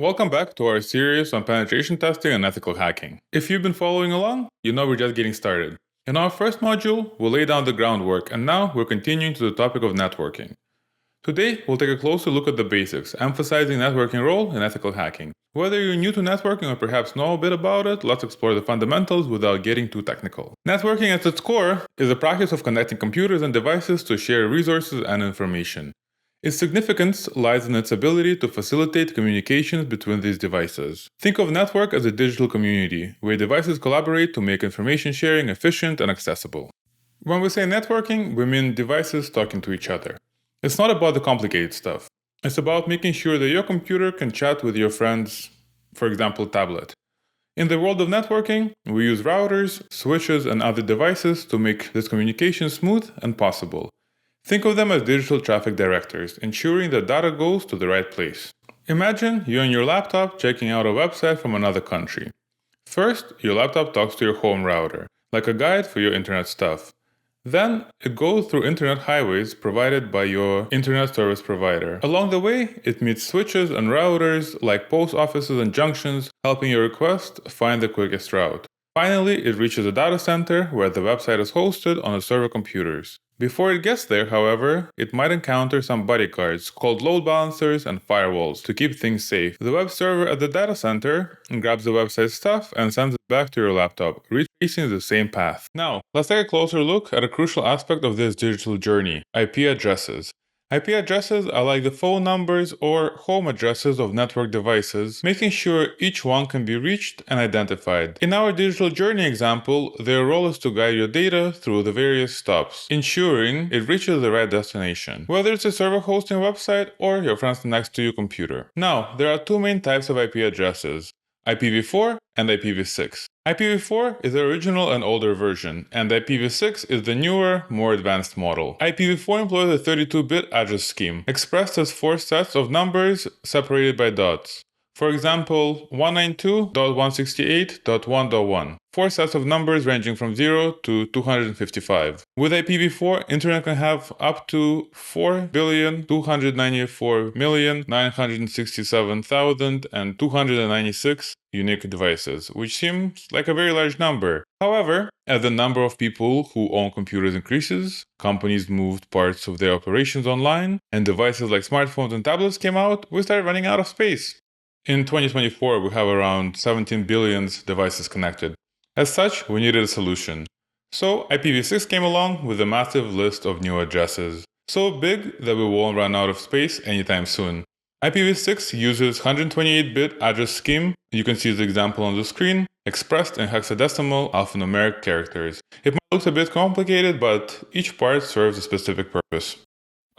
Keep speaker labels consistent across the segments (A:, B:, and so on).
A: Welcome back to our series on penetration testing and ethical hacking. If you've been following along, you know we're just getting started. In our first module, we'll lay down the groundwork, and now we're continuing to the topic of networking. Today, we'll take a closer look at the basics, emphasizing networking role in ethical hacking. Whether you're new to networking or perhaps know a bit about it, let's explore the fundamentals without getting too technical. Networking at its core is a practice of connecting computers and devices to share resources and information. Its significance lies in its ability to facilitate communications between these devices. Think of network as a digital community, where devices collaborate to make information sharing efficient and accessible. When we say networking, we mean devices talking to each other. It's not about the complicated stuff. It's about making sure that your computer can chat with your friend's, for example, tablet. In the world of networking, we use routers, switches, and other devices to make this communication smooth and possible. Think of them as digital traffic directors, ensuring that data goes to the right place. Imagine you and your laptop checking out a website from another country. First, your laptop talks to your home router, like a guide for your internet stuff. Then, it goes through internet highways provided by your internet service provider. Along the way, it meets switches and routers like post offices and junctions, helping your request find the quickest route. Finally, it reaches a data center where the website is hosted on the server computers. Before it gets there, however, it might encounter some bodyguards called load balancers and firewalls to keep things safe. The web server at the data center grabs the website stuff and sends it back to your laptop, retracing the same path. Now, let's take a closer look at a crucial aspect of this digital journey: IP addresses. IP addresses are like the phone numbers or home addresses of network devices, making sure each one can be reached and identified. In our digital journey example, their role is to guide your data through the various stops, ensuring it reaches the right destination, whether it's a server hosting website or your friend's next to your computer. Now, there are two main types of IP addresses: IPv4 and IPv6. IPv4 is the original and older version, and IPv6 is the newer, more advanced model. IPv4 employs a 32-bit address scheme, expressed as 4 sets of numbers separated by dots. For example, 192.168.1.1. 4 sets of numbers ranging from 0 to 255. With IPv4, Internet can have up to 4,294,967,296 unique devices, which seems like a very large number. However, as the number of people who own computers increases, companies moved parts of their operations online, and devices like smartphones and tablets came out, we started running out of space. In 2024, we have around 17 billion devices connected. As such, we needed a solution. So IPv6 came along with a massive list of new addresses, so big that we won't run out of space anytime soon. IPv6 uses 128-bit address scheme. You can see the example on the screen, expressed in hexadecimal alphanumeric characters. It might look a bit complicated, but each part serves a specific purpose.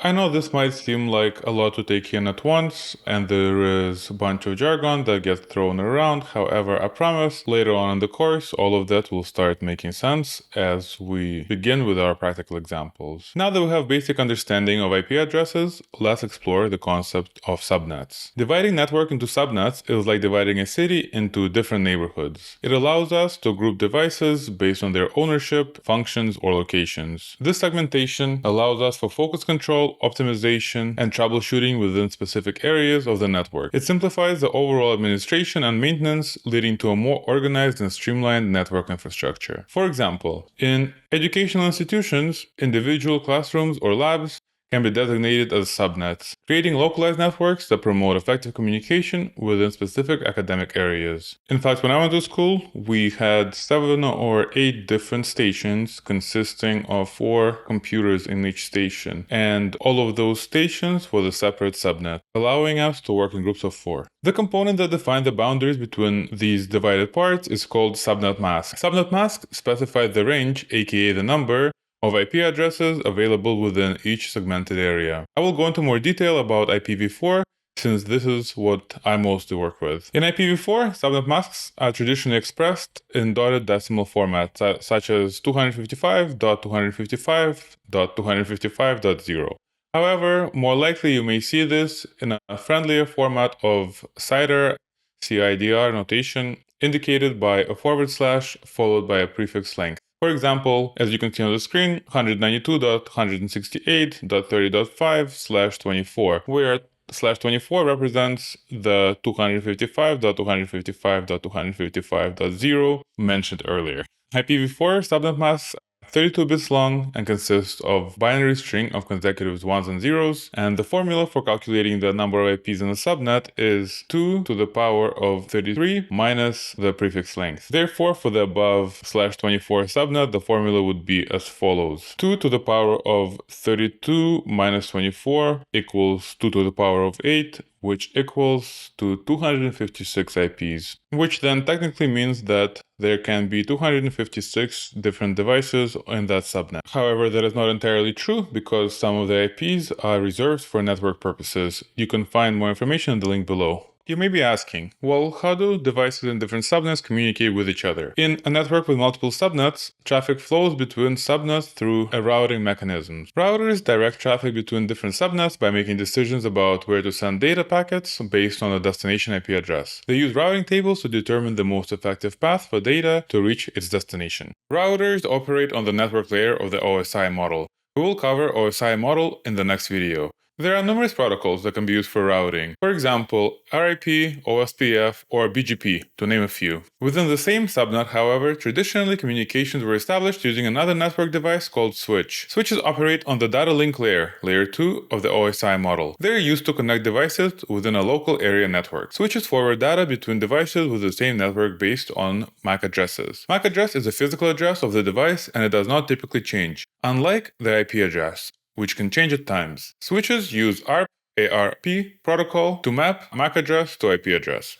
A: I know this might seem like a lot to take in at once, and there is a bunch of jargon that gets thrown around. However, I promise later on in the course, all of that will start making sense as we begin with our practical examples. Now that we have basic understanding of IP addresses, let's explore the concept of subnets. Dividing network into subnets is like dividing a city into different neighborhoods. It allows us to group devices based on their ownership, functions, or locations. This segmentation allows us for focus control, optimization, and troubleshooting within specific areas of the network. It simplifies the overall administration and maintenance, leading to a more organized and streamlined network infrastructure. For example, in educational institutions, individual classrooms or labs can be designated as subnets, creating localized networks that promote effective communication within specific academic areas. In fact, when I went to school, we had 7 or 8 different stations consisting of 4 computers in each station, and all of those stations were a separate subnet, allowing us to work in groups of 4. The component that defines the boundaries between these divided parts is called subnet mask. Subnet mask specifies the range, aka the number, of IP addresses available within each segmented area. I will go into more detail about IPv4 since this is what I mostly work with. In IPv4, subnet masks are traditionally expressed in dotted decimal format such as 255.255.255.0. However, more likely you may see this in a friendlier format of CIDR, CIDR notation indicated by a / followed by a prefix length. For example, as you can see on the screen, 192.168.30.5/24, where /24 represents the 255.255.255.0 mentioned earlier. IPv4 subnet masks 32 bits long and consists of binary string of consecutive ones and zeros, and the formula for calculating the number of IPs in a subnet is 2 to the power of 33 minus the prefix length. Therefore, for the above /24 subnet, the formula would be as follows. 2 to the power of 32 minus 24 equals 2 to the power of 8, which equals to 256 IPs, which then technically means that there can be 256 different devices in that subnet. However, that is not entirely true because some of the IPs are reserved for network purposes. You can find more information in the link below. You may be asking, well, how do devices in different subnets communicate with each other? In a network with multiple subnets, traffic flows between subnets through a routing mechanism. Routers direct traffic between different subnets by making decisions about where to send data packets based on the destination IP address. They use routing tables to determine the most effective path for data to reach its destination. Routers operate on the network layer of the OSI model. We will cover OSI model in the next video. There are numerous protocols that can be used for routing. For example, RIP, OSPF, or BGP, to name a few. Within the same subnet, however, traditionally communications were established using another network device called switch. Switches operate on the data link layer, layer 2 of the OSI model. They are used to connect devices within a local area network. Switches forward data between devices with the same network based on MAC addresses. MAC address is the physical address of the device and it does not typically change, unlike the IP address, which can change at times. Switches use ARP protocol to map MAC address to IP address.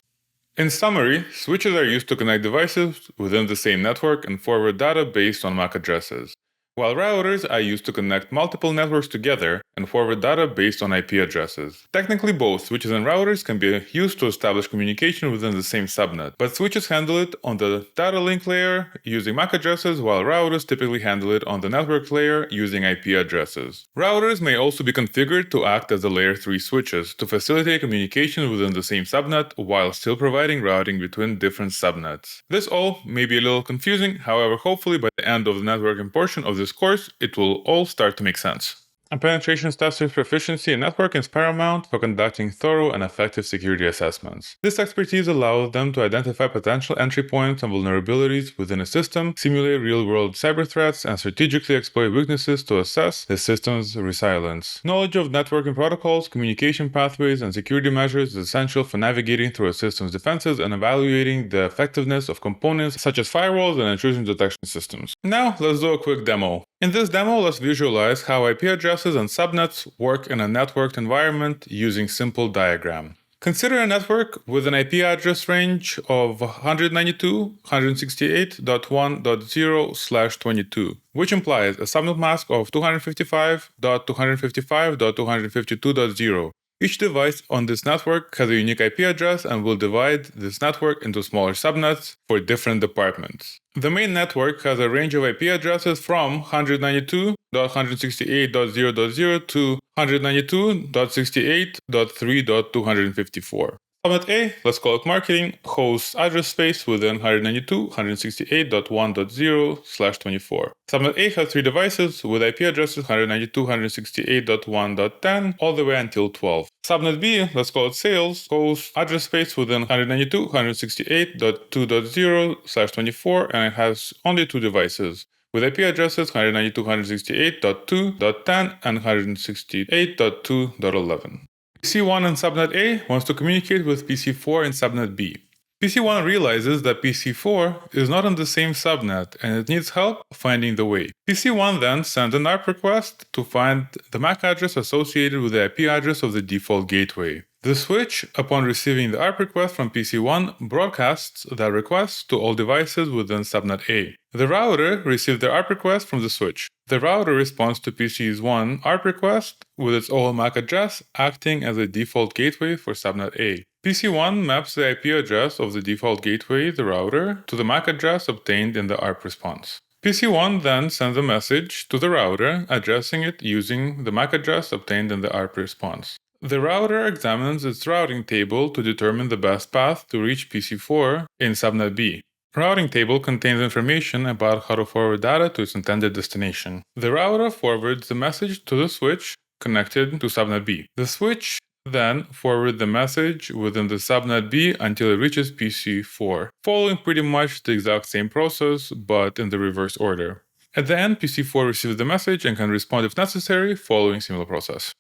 A: In summary, switches are used to connect devices within the same network and forward data based on MAC addresses, while routers are used to connect multiple networks together and forward data based on IP addresses. Technically, both switches and routers can be used to establish communication within the same subnet, but switches handle it on the data link layer using MAC addresses, while routers typically handle it on the network layer using IP addresses. Routers may also be configured to act as the layer 3 switches to facilitate communication within the same subnet while still providing routing between different subnets. This all may be a little confusing, however, hopefully by the end of the networking portion of this course, it will all start to make sense. A penetration tester's proficiency in networking is paramount for conducting thorough and effective security assessments. This expertise allows them to identify potential entry points and vulnerabilities within a system, simulate real-world cyber threats, and strategically exploit weaknesses to assess the system's resilience. Knowledge of networking protocols, communication pathways, and security measures is essential for navigating through a system's defenses and evaluating the effectiveness of components such as firewalls and intrusion detection systems. Now, let's do a quick demo. In this demo, let's visualize how IP addresses and subnets work in a networked environment using simple diagram. Consider a network with an IP address range of 192.168.1.0/22, which implies a subnet mask of 255.255.252.0. Each device on this network has a unique IP address and will divide this network into smaller subnets for different departments. The main network has a range of IP addresses from 192.168.0.0 to 192.68.3.254. Subnet A, let's call it marketing, hosts address space within 192.168.1.0/24. Subnet A has 3 devices with IP addresses 192.168.1.10 all the way until 12. Subnet B, let's call it sales, hosts address space within 192.168.2.0/24 and it has only 2 devices with IP addresses 192.168.2.10 and 168.2.11. PC1 in subnet A wants to communicate with PC4 in subnet B. PC1 realizes that PC4 is not in the same subnet and it needs help finding the way. PC1 then sends an ARP request to find the MAC address associated with the IP address of the default gateway. The switch, upon receiving the ARP request from PC1, broadcasts that request to all devices within subnet A. The router received the ARP request from the switch. The router responds to PC1's ARP request with its old MAC address acting as a default gateway for subnet A. PC1 maps the IP address of the default gateway, the router, to the MAC address obtained in the ARP response. PC1 then sends a message to the router addressing it using the MAC address obtained in the ARP response. The router examines its routing table to determine the best path to reach PC4 in subnet B. Routing table contains information about how to forward data to its intended destination. The router forwards the message to the switch connected to subnet B. The switch Then forward the message within the subnet B until it reaches PC4, following pretty much the exact same process, but in the reverse order. At the end, PC4 receives the message and can respond if necessary, following similar process.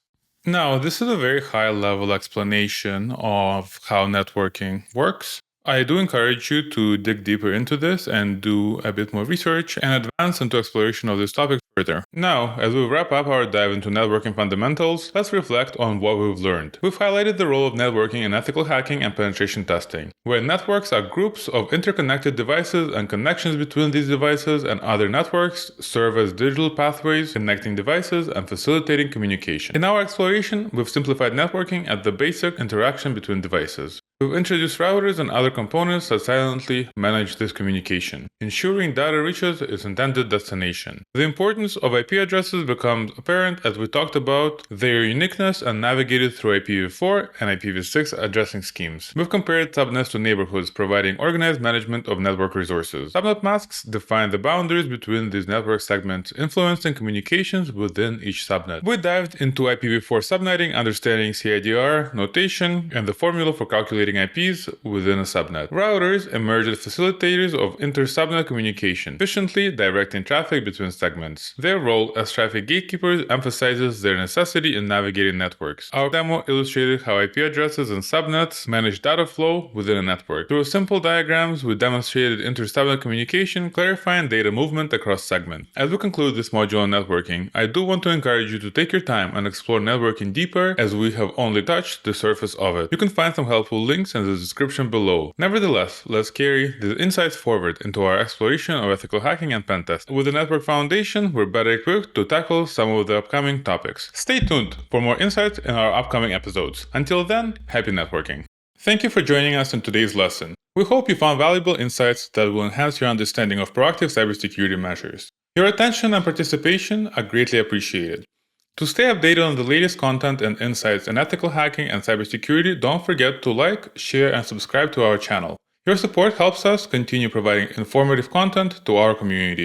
A: Now, this is a very high-level explanation of how networking works. I do encourage you to dig deeper into this and do a bit more research and advance into exploration of this topic further. Now, as we wrap up our dive into networking fundamentals, let's reflect on what we've learned. We've highlighted the role of networking in ethical hacking and penetration testing, where networks are groups of interconnected devices and connections between these devices and other networks serve as digital pathways connecting devices and facilitating communication. In our exploration, we've simplified networking at the basic interaction between devices. We've introduced routers and other components that silently manage this communication, ensuring data reaches its intended destination. The importance of IP addresses becomes apparent as we talked about their uniqueness and navigated through IPv4 and IPv6 addressing schemes. We've compared subnets to neighborhoods, providing organized management of network resources. Subnet masks define the boundaries between these network segments, influencing communications within each subnet. We dived into IPv4 subnetting, understanding CIDR notation, and the formula for calculating IPs within a subnet. Routers emerged as facilitators of inter-subnet communication, efficiently directing traffic between segments. Their role as traffic gatekeepers emphasizes their necessity in navigating networks. Our demo illustrated how IP addresses and subnets manage data flow within a network. Through simple diagrams, we demonstrated inter-subnet communication, clarifying data movement across segments. As we conclude this module on networking, I do want to encourage you to take your time and explore networking deeper, as we have only touched the surface of it. You can find some helpful links in the description below. Nevertheless, let's carry these insights forward into our exploration of ethical hacking and pen testing. With the network foundation, we're better equipped to tackle some of the upcoming topics. Stay tuned for more insights in our upcoming episodes. Until then, happy networking. Thank you for joining us in today's lesson. We hope you found valuable insights that will enhance your understanding of proactive cybersecurity measures. Your attention and participation are greatly appreciated. To stay updated on the latest content and insights in ethical hacking and cybersecurity, don't forget to like, share, and subscribe to our channel. Your support helps us continue providing informative content to our community.